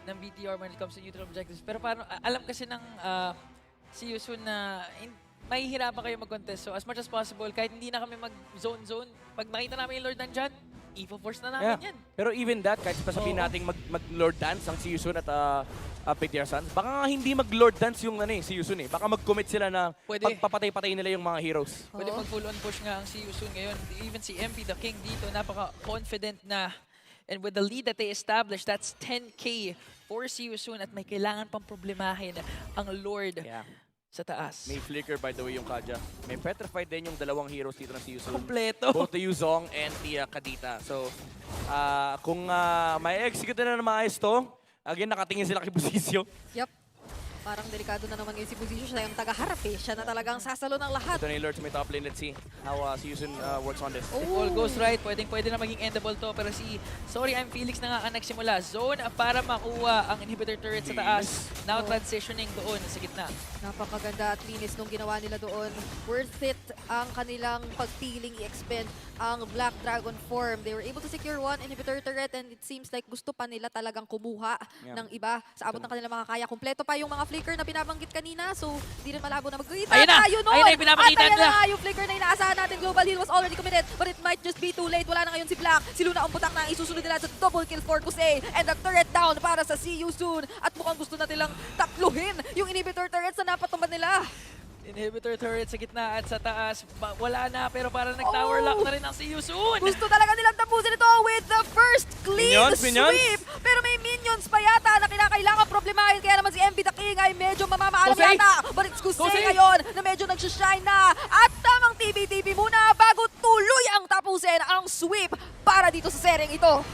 ng BTR when it comes to neutral objectives. Pero paano, alam kasi ng si Yusun na mahihirapan kayo mag-contest. So as much as possible, kahit hindi na kami mag-zone-zone, pag nakita namin yung Lord Nandyan, i-force na namin yan. Pero even that, kahit sabihin natin mag-Lord Dance ang si Yusun at BTR Suns, baka nga hindi mag-Lord Dance yung si Yusun eh. Baka mag-commit sila na pagpapatay-patay nila yung mga heroes. Pwede mag-full on push nga ang si Yusun ngayon. Even si MP, the king dito, napaka-confident na. And with the lead that they established, that's 10K for si Yusun at may kailangan pang problemahin ang Lord sa taas. May flicker by the way yung Kaja. May petrified din yung dalawang heroes dito ng si Yusun. Kompleto. Both the Yuzong and the Kadita. So, kung may execute na maayos to, again, nakatingin sila kay Busisyo. Yep. Parang delikado na naman ngayon si Busisyo. Siya yung taga-harap eh. Siya na talagang sasalo ng lahat. Ito na yung Lord sa may top lane. Let's see how si Yusun works on this. If all goes right, pwede na maging endable to. Pero Sorry I'm Felix na nga ang nagsimula. Zone para makuha ang inhibitor turret sa taas. Now transitioning doon sa gitna. Napakaganda at linis nung ginawa nila doon. Worth it ang kanilang pagpiling i-expend ang Black Dragon form. They were able to secure one inhibitor turret and it seems like gusto pa nila talagang kumuha ng iba sa abot ng kanilang makakaya. Kumpleto pa yung mga flicker na binabanggit kanina, so di rin malabo na mag-uita. Ayun na! Ayun Ayun na yung pinapakita At ayun nila. na nga yung flicker na inaasahan natin. Global Heal was already committed, but it might just be too late. Wala na ngayon si Black. Si Luna ang putak na ang isusunod nila sa double kill for Kusei. And the turret down para sa See You Soon. At mukhang gusto na nilang takluhin yung inhibitor turret sa napatumban nila. Inhibitor turret sa gitna at sa taas. Wala na, pero parang nag-tower lock na rin ang si Yusun. Gusto talaga nilang tapusin ito with the first clean sweep. Pero may minions pa yata na kinakailangan problemahin. Kaya naman si MB the King ay medyo mamamaalam yata. But it's Kusei ngayon na medyo nagsushine na. At tamang TB-TB muna bago tuloy ang tapusin ang sweep para dito sa sereng ito.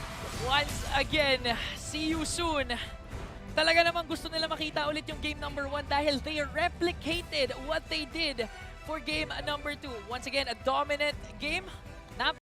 Once again, si Yusun. Talaga namang gusto nila makita ulit yung game number 1 dahil they replicated what they did for game number 2. Once again, a dominant game.